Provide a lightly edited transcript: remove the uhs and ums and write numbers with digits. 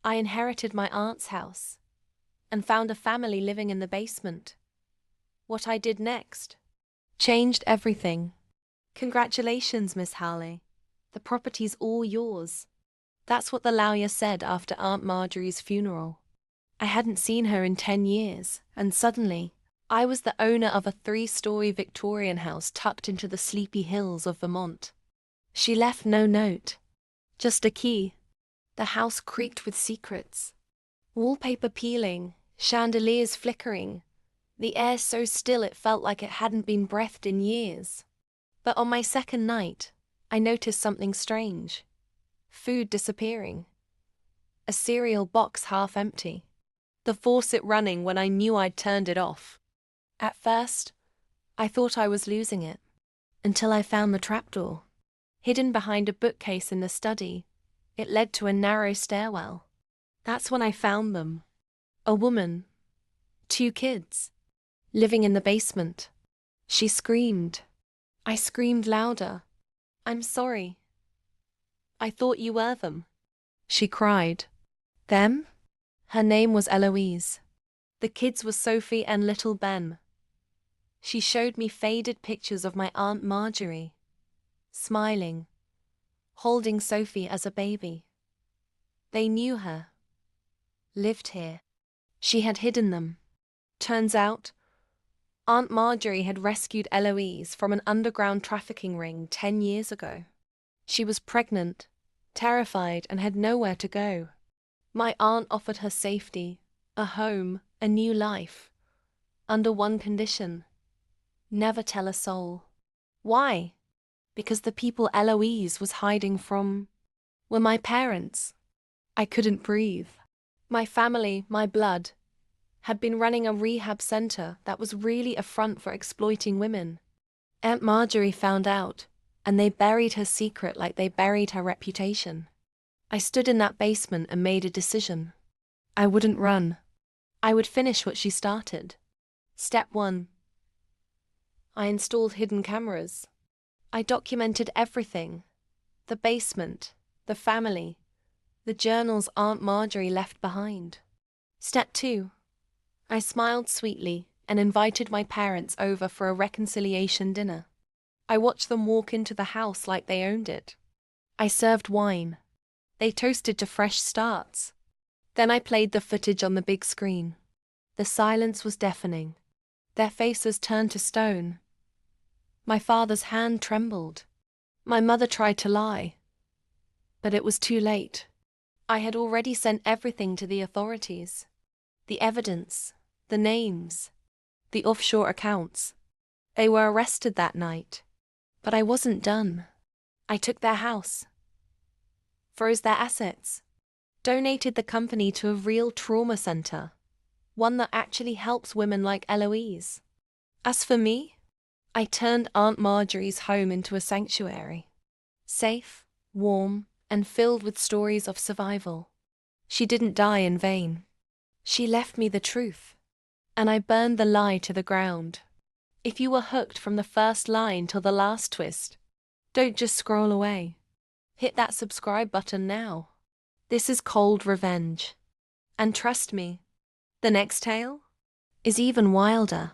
I inherited my aunt's house and found a family living in the basement. What I did next changed everything. Congratulations, Miss Howley. The property's all yours. That's what the lawyer said after Aunt Marjorie's funeral. I hadn't seen her in 10 years, and suddenly, I was the owner of a 3-story Victorian house tucked into the sleepy hills of Vermont. She left no note, just a key. The house creaked with secrets. Wallpaper peeling, chandeliers flickering, the air so still it felt like it hadn't been breathed in years. But on my second night, I noticed something strange. Food disappearing. A cereal box half empty. The faucet running when I knew I'd turned it off. At first, I thought I was losing it, until I found the trapdoor. Hidden behind a bookcase in the study, it led to a narrow stairwell. That's when I found them. A woman, 2 kids, living in the basement. She screamed. I screamed louder. "I'm sorry. I thought you were them." She cried. Them? Her name was Eloise. The kids were Sophie and little Ben. She showed me faded pictures of my Aunt Marjorie, smiling, holding Sophie as a baby. They knew her, lived here. She had hidden them. Turns out, Aunt Marjorie had rescued Eloise from an underground trafficking ring 10 years ago. She was pregnant, terrified, and had nowhere to go. My aunt offered her safety, a home, a new life, under one condition: never tell a soul. Why? Because the people Eloise was hiding from were my parents. I couldn't breathe. My family, my blood, had been running a rehab center that was really a front for exploiting women. Aunt Marjorie found out, and they buried her secret like they buried her reputation. I stood in that basement and made a decision. I wouldn't run. I would finish what she started. Step 1. I installed hidden cameras. I documented everything. The basement, the family, the journals Aunt Marjorie left behind. Step 2. I smiled sweetly and invited my parents over for a reconciliation dinner. I watched them walk into the house like they owned it. I served wine. They toasted to fresh starts. Then I played the footage on the big screen. The silence was deafening. Their faces turned to stone. My father's hand trembled. My mother tried to lie. But it was too late. I had already sent everything to the authorities. The evidence, the names, the offshore accounts. They were arrested that night. But I wasn't done. I took their house, froze their assets, donated the company to a real trauma center, one that actually helps women like Eloise. As for me, I turned Aunt Marjorie's home into a sanctuary. Safe, warm, and filled with stories of survival. She didn't die in vain. She left me the truth, and I burned the lie to the ground. If you were hooked from the first line till the last twist, don't just scroll away. Hit that subscribe button now. This is cold revenge. And trust me, the next tale is even wilder.